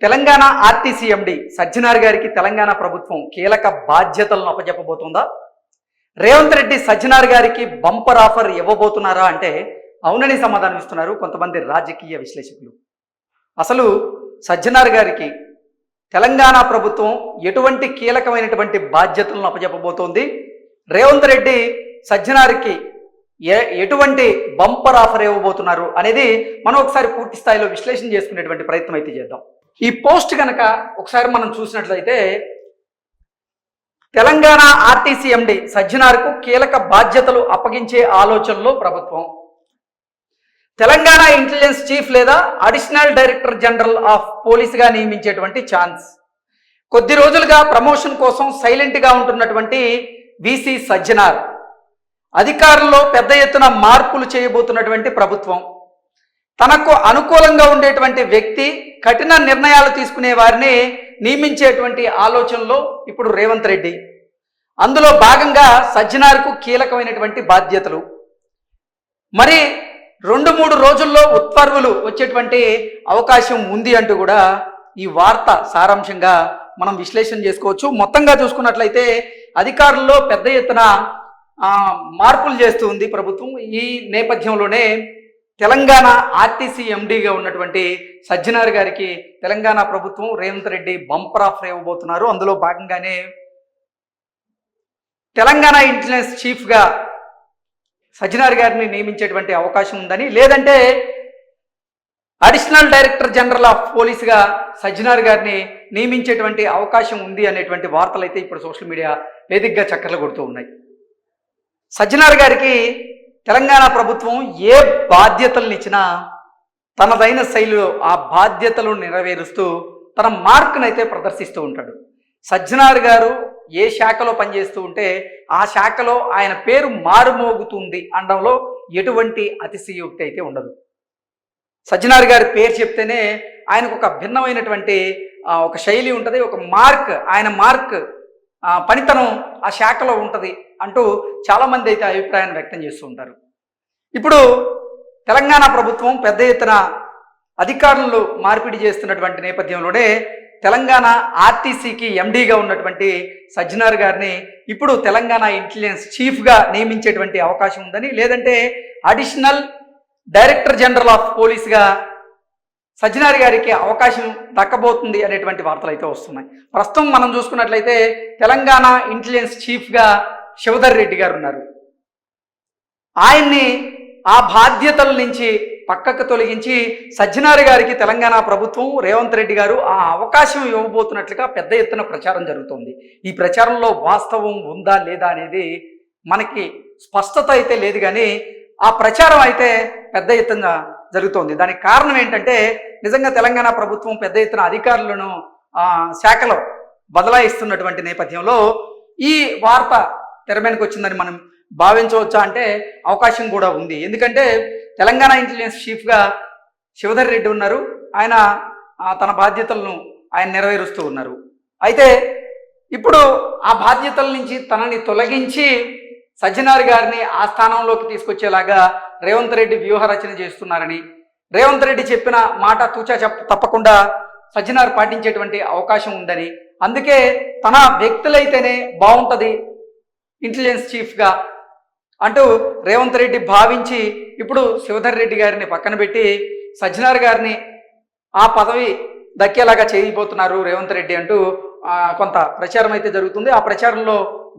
Telangana RTC ఎండి సజ్జనార్ గారికి తెలంగాణ ప్రభుత్వం కీలక బాధ్యతలను అప్పజెప్పబోతుందా? రేవంత్ రెడ్డి సజ్జనార్ గారికి బంపర్ ఆఫర్ ఇవ్వబోతున్నారా అంటే అవునని సమాధానం ఇస్తున్నారు కొంతమంది రాజకీయ విశ్లేషకులు. అసలు సజ్జనార్ గారికి తెలంగాణ ప్రభుత్వం ఎటువంటి కీలకమైనటువంటి బాధ్యతలను అప్పజెప్పబోతోంది? రేవంత్ రెడ్డి సజ్జనార్కి ఎటువంటి బంపర్ ఆఫర్ ఇవ్వబోతున్నారు అనేది మనం ఒకసారి పూర్తి స్థాయిలో విశ్లేషణ చేసుకునేటువంటి ప్రయత్నం అయితే చేద్దాం. ఈ పోస్ట్ కనుక ఒకసారి మనం చూసినట్లయితే తెలంగాణ ఆర్టీసీ ఎండి సజ్జనార్కు కీలక బాధ్యతలు అప్పగించే ఆలోచనలో ప్రభుత్వం. తెలంగాణ ఇంటెలిజెన్స్ చీఫ్ లేదా అడిషనల్ డైరెక్టర్ జనరల్ ఆఫ్ పోలీస్గా నియమించేటువంటి ఛాన్స్. కొద్ది రోజులుగా ప్రమోషన్ కోసం సైలెంట్గా ఉంటున్నటువంటి విసి సజ్జనార్ అధికారంలో పెద్ద ఎత్తున మార్పులు చేయబోతున్నటువంటి ప్రభుత్వం. తనకు అనుకూలంగా ఉండేటువంటి వ్యక్తి, కఠిన నిర్ణయాలు తీసుకునే వారిని నియమించేటువంటి ఆలోచనలో ఇప్పుడు రేవంత్ రెడ్డి. అందులో భాగంగా సజ్జనార్కు కీలకమైనటువంటి బాధ్యతలు. మరి 2-3 రోజుల్లో ఉత్తర్వులు వచ్చేటువంటి అవకాశం ఉంది అంటూ కూడా ఈ వార్త సారాంశంగా మనం విశ్లేషణ చేసుకోవచ్చు. మొత్తంగా చూసుకున్నట్లయితే అధికారుల్లో పెద్ద ఎత్తున మార్పులు చేస్తూ ఉంది ప్రభుత్వం. ఈ నేపథ్యంలోనే తెలంగాణ ఆర్టీసీ ఎండీగా ఉన్నటువంటి సజ్జనార్ గారికి తెలంగాణ ప్రభుత్వం రేవంత్ రెడ్డి బంపర్ ఆఫర్ ఇవ్వబోతున్నారు. అందులో భాగంగానే తెలంగాణ ఇంటెలిజెన్స్ చీఫ్గా సజ్జనార్ గారిని నియమించేటువంటి అవకాశం ఉందని, లేదంటే అడిషనల్ డైరెక్టర్ జనరల్ ఆఫ్ పోలీస్గా సజ్జనార్ గారిని నియమించేటువంటి అవకాశం ఉంది అనేటువంటి వార్తలు అయితే ఇప్పుడు సోషల్ మీడియా వేదికగా చక్కర్లు కొడుతూ ఉన్నాయి. సజ్జనార్ గారికి తెలంగాణ ప్రభుత్వం ఏ బాధ్యతలను ఇచ్చినా తనదైన శైలిలో ఆ బాధ్యతలను నెరవేరుస్తూ తన మార్కునైతే ప్రదర్శిస్తూ ఉంటాడు. సజ్జనార్ గారు ఏ శాఖలో పనిచేస్తూ ఉంటే ఆ శాఖలో ఆయన పేరు మారుమోగుతుంది అనడంలో ఎటువంటి అతిశయోక్తి అయితే ఉండదు. సజ్జనార్ గారి పేరు చెప్తేనే ఆయనకు ఒక భిన్నమైనటువంటి ఒక శైలి ఉంటుంది, ఒక మార్క్, ఆయన మార్క్ పనితనం ఆ శాఖలో ఉంటుంది అంటూ చాలామంది అయితే అభిప్రాయాన్ని వ్యక్తం చేస్తూ ఉంటారు. ఇప్పుడు తెలంగాణ ప్రభుత్వం పెద్ద ఎత్తున అధికారులు మార్పిడి చేస్తున్నటువంటి నేపథ్యంలోనే తెలంగాణ ఆర్టీసీకి ఎండీగా ఉన్నటువంటి సజ్జనార్ గారిని ఇప్పుడు తెలంగాణ ఇంటెలిజెన్స్ చీఫ్గా నియమించేటువంటి అవకాశం ఉందని, లేదంటే అడిషనల్ డైరెక్టర్ జనరల్ ఆఫ్ పోలీస్గా సజ్జనార్ గారికి అవకాశం దక్కబోతుంది అనేటువంటి వార్తలు అయితే వస్తున్నాయి. ప్రస్తుతం మనం చూసుకున్నట్లయితే తెలంగాణ ఇంటెలిజెన్స్ చీఫ్గా శివధర్ రెడ్డి గారు ఉన్నారు. ఆయన్ని ఆ బాధ్యతల నుంచి పక్కకు తొలగించి సజ్జనార్ గారికి తెలంగాణ ప్రభుత్వం రేవంత్ రెడ్డి గారు ఆ అవకాశం ఇవ్వబోతున్నట్లుగా పెద్ద ఎత్తున ప్రచారం జరుగుతోంది. ఈ ప్రచారంలో వాస్తవం ఉందా లేదా అనేది మనకి స్పష్టత అయితే లేదు, కానీ ఆ ప్రచారం అయితే పెద్ద ఎత్తున జరుగుతోంది. దానికి కారణం ఏంటంటే నిజంగా తెలంగాణ ప్రభుత్వం పెద్ద ఎత్తున అధికారులను శాఖలో బదలాయిస్తున్నటువంటి నేపథ్యంలో ఈ వార్త తెర మీదకి వచ్చిందని మనం భావించవచ్చా అంటే అవకాశం కూడా ఉంది. ఎందుకంటే తెలంగాణ ఇంటెలిజెన్స్ చీఫ్గా శివధర్ రెడ్డి ఉన్నారు. ఆయన తన బాధ్యతలను ఆయన నెరవేరుస్తూ ఉన్నారు. అయితే ఇప్పుడు ఆ బాధ్యతల నుంచి తనని తొలగించి సజ్జనార్ గారిని ఆ స్థానంలోకి తీసుకొచ్చేలాగా రేవంత్ రెడ్డి వ్యూహ రచన చేస్తున్నారని, రేవంత్ రెడ్డి చెప్పిన మాట తూచా తప్పకుండా సజ్జనార్ పాటించేటువంటి అవకాశం ఉందని, అందుకే తన వ్యక్తులైతేనే బాగుంటుంది ఇంటెలిజెన్స్ చీఫ్గా అంటూ రేవంత్ రెడ్డి భావించి ఇప్పుడు శివధర్ రెడ్డి గారిని పక్కన పెట్టి సజ్జనార్ గారిని ఆ పదవి దక్కేలాగా చేయబోతున్నారు రేవంత్ రెడ్డి అంటూ కొంత ప్రచారం అయితే జరుగుతుంది. ఆ ప్రచారంలో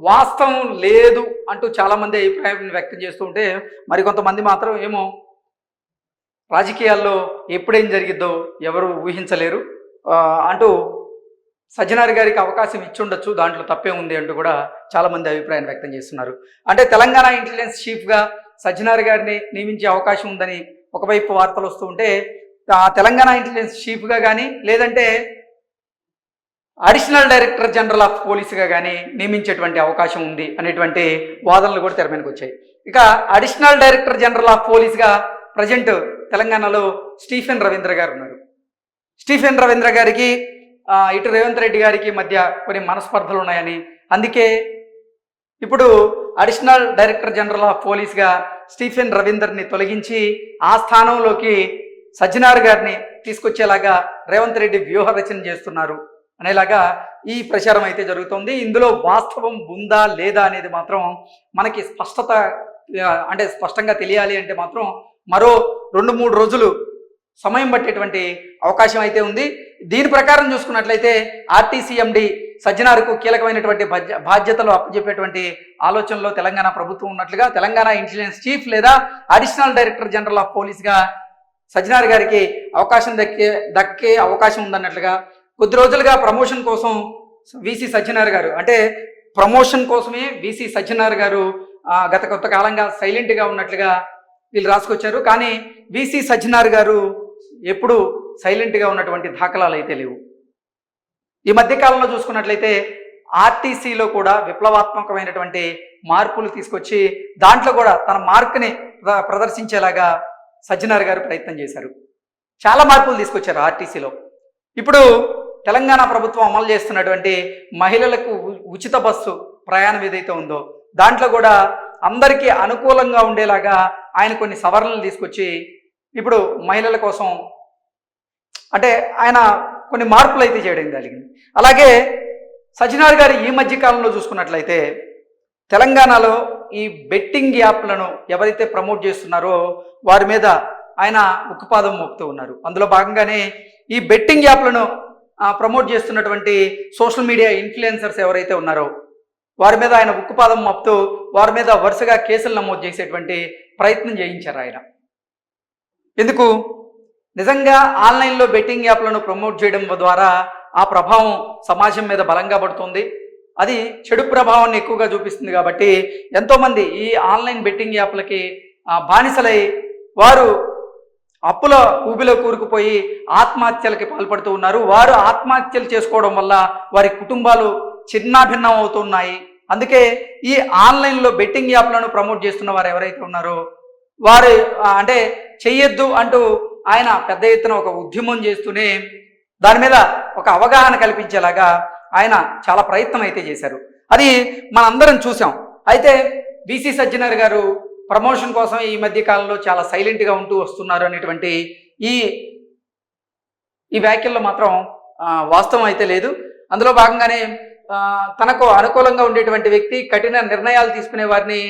వాస్తవం లేదు అంటూ చాలామంది అభిప్రాయాన్ని వ్యక్తం చేస్తూ ఉంటే మరికొంతమంది మాత్రం ఏమో రాజకీయాల్లో ఎప్పుడేం జరిగిద్దో ఎవరు ఊహించలేరు అంటూ సజ్జనార్ గారికి అవకాశం ఇచ్చుండొచ్చు, దాంట్లో తప్పే ఉంది అంటూ కూడా చాలామంది అభిప్రాయాన్ని వ్యక్తం చేస్తున్నారు. అంటే తెలంగాణ ఇంటెలిజెన్స్ చీఫ్గా సజ్జనార్ గారిని నియమించే అవకాశం ఉందని ఒకవైపు వార్తలు వస్తూ ఉంటే తెలంగాణ ఇంటెలిజెన్స్ చీఫ్గా కానీ లేదంటే అడిషనల్ డైరెక్టర్ జనరల్ ఆఫ్ పోలీస్గా కానీ నియమించేటువంటి అవకాశం ఉంది అనేటువంటి వాదనలు కూడా తెర మీదకి వచ్చాయి. ఇక అడిషనల్ డైరెక్టర్ జనరల్ ఆఫ్ పోలీస్గా ప్రజెంట్ తెలంగాణలో స్టీఫెన్ రవీంద్ర గారు ఉన్నారు. స్టీఫెన్ రవీంద్ర గారికి ఇటు రేవంత్ రెడ్డి గారికి మధ్య కొన్ని మనస్పర్ధలు ఉన్నాయని, అందుకే ఇప్పుడు అడిషనల్ డైరెక్టర్ జనరల్ ఆఫ్ పోలీస్గా స్టీఫెన్ రవీందర్ని తొలగించి ఆ స్థానంలోకి సజ్జనార్ గారిని తీసుకొచ్చేలాగా రేవంత్ రెడ్డి వ్యూహ రచన చేస్తున్నారు అనేలాగా ఈ ప్రచారం అయితే జరుగుతుంది. ఇందులో వాస్తవం ఉందా లేదా అనేది మాత్రం మనకి అంటే స్పష్టంగా తెలియాలి అంటే మాత్రం మరో 2-3 రోజులు సమయం పట్టేటువంటి అవకాశం అయితే ఉంది. దీని ప్రకారం చూసుకున్నట్లయితే ఆర్టీసీ ఎండి సజ్జనార్కు కీలకమైనటువంటి బాధ్యతలు అప్పచెప్పేటువంటి ఆలోచనలో తెలంగాణ ప్రభుత్వం ఉన్నట్లుగా తెలంగాణ ఇంటెలిజెన్స్ చీఫ్ లేదా అడిషనల్ డైరెక్టర్ జనరల్ ఆఫ్ పోలీస్గా సజ్జనార్ గారికి అవకాశం దక్కే అవకాశం ఉందన్నట్లుగా కొద్ది రోజులుగా ప్రమోషన్ కోసం వీసీ సజ్జనార్ గారు అంటే ప్రమోషన్ కోసమే వీసీ సజ్జనార్ గారు గత కొంతకాలంగా సైలెంట్గా ఉన్నట్లుగా వీళ్ళు రాసుకొచ్చారు. కానీ వీసీ సజ్జనార్ గారు ఎప్పుడు సైలెంట్గా ఉన్నటువంటి దాఖలాలు అయితే లేవు. ఈ మధ్యకాలంలో చూసుకున్నట్లయితే ఆర్టీసీలో కూడా విప్లవాత్మకమైనటువంటి మార్పులు తీసుకొచ్చి దాంట్లో కూడా తన మార్క్ని ప్రదర్శించేలాగా సజ్జనార్ గారు ప్రయత్నం చేశారు. చాలా మార్పులు తీసుకొచ్చారు ఆర్టీసీలో. ఇప్పుడు తెలంగాణ ప్రభుత్వం అమలు చేస్తున్నటువంటి మహిళలకు ఉచిత బస్సు ప్రయాణం ఏదైతే ఉందో దాంట్లో కూడా అందరికీ అనుకూలంగా ఉండేలాగా ఆయన కొన్ని సవరణలు తీసుకొచ్చి ఇప్పుడు మహిళల కోసం అంటే ఆయన కొన్ని మార్పులు అయితే చేయడం జరిగింది. అలాగే సజ్జనార్ గారు ఈ మధ్య కాలంలో చూసుకున్నట్లయితే తెలంగాణలో ఈ బెట్టింగ్ యాప్లను ఎవరైతే ప్రమోట్ చేస్తున్నారో వారి మీద ఆయన ఉక్కుపాదం మోపుతూ ఉన్నారు. అందులో భాగంగానే ఈ బెట్టింగ్ యాప్లను ప్రమోట్ చేస్తున్నటువంటి సోషల్ మీడియా ఇన్ఫ్లుయెన్సర్స్ ఎవరైతే ఉన్నారో వారి మీద ఆయన ఉక్కుపాదం మోపుతూ వారి మీద వరుసగా కేసులు నమోదు చేసేటువంటి ప్రయత్నం చేయించారు ఆయన. ఎందుకు? నిజంగా ఆన్లైన్లో బెట్టింగ్ యాప్లను ప్రమోట్ చేయడం ద్వారా ఆ ప్రభావం సమాజం మీద బలంగా పడుతుంది. అది చెడు ప్రభావాన్ని ఎక్కువగా చూపిస్తుంది. కాబట్టి ఎంతోమంది ఈ ఆన్లైన్ బెట్టింగ్ యాప్లకి బానిసలై వారు అప్పుల ఊబిలో కూరుకుపోయి ఆత్మహత్యలకి పాల్పడుతూ ఉన్నారు. వారు ఆత్మహత్యలు చేసుకోవడం వల్ల వారి కుటుంబాలు చిన్నాభిన్నం అవుతున్నాయి. అందుకే ఈ ఆన్లైన్లో బెట్టింగ్ యాప్లను ప్రమోట్ చేస్తున్న వారు ఎవరైతే ఉన్నారో వారు అంటే చెయ్యొద్దు అంటూ ఆయన పెద్ద ఎత్తున ఒక ఉద్యమం చేస్తూనే దాని మీద ఒక అవగాహన కల్పించేలాగా ఆయన చాలా ప్రయత్నం అయితే చేశారు. అది మనందరం చూసాం. అయితే వీసీ సజ్జనార్ గారు ప్రమోషన్ కోసం ఈ మధ్య కాలంలో చాలా సైలెంట్గా ఉంటూ వస్తున్నారు అనేటువంటి ఈ వ్యాఖ్యల్లో మాత్రం వాస్తవం అయితే లేదు. అందులో భాగంగానే తనకు అనుకూలంగా ఉండేటువంటి వ్యక్తి కఠిన నిర్ణయాలు తీసుకునే వారిని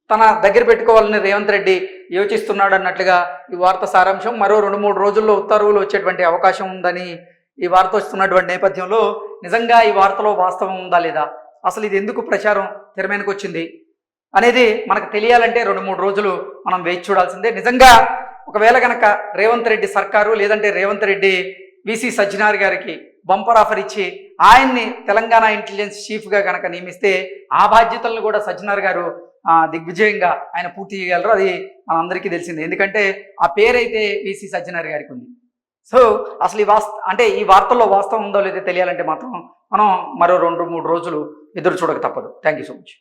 తన దగ్గర పెట్టుకోవాలని రేవంత్ రెడ్డి యోచిస్తున్నాడు అన్నట్లుగా ఈ వార్త సారాంశం. మరో 2-3 రోజుల్లో ఉత్తర్వులు వచ్చేటువంటి అవకాశం ఉందని ఈ వార్త వస్తున్నటువంటి నేపథ్యంలో నిజంగా ఈ వార్తలో వాస్తవం ఉందా లేదా, అసలు ఇది ఎందుకు ప్రచారం తెరమీదకి వచ్చింది అనేది మనకు తెలియాలంటే 2-3 రోజులు మనం వేచి చూడాల్సిందే. నిజంగా ఒకవేళ కనుక రేవంత్ రెడ్డి సర్కారు లేదంటే రేవంత్ రెడ్డి వీసీ సజ్జనార్ గారికి బంపర్ ఆఫర్ ఇచ్చి ఆయన్ని తెలంగాణ ఇంటెలిజెన్స్ చీఫ్గా కనుక నియమిస్తే ఆ బాధ్యతలను కూడా సజ్జనార్ గారు దిగ్విజయంగా ఆయన పూర్తి చేయగలరు. అది మనందరికీ తెలిసింది. ఎందుకంటే ఆ పేరైతే వీసీ సజ్జనార్ గారికి ఉంది. సో అసలు ఈ వార్తల్లో వాస్తవం ఉందో లేదో తెలియాలంటే మాత్రం మనం మరో 2-3 రోజులు ఎదురు చూడక తప్పదు. Thank you so much.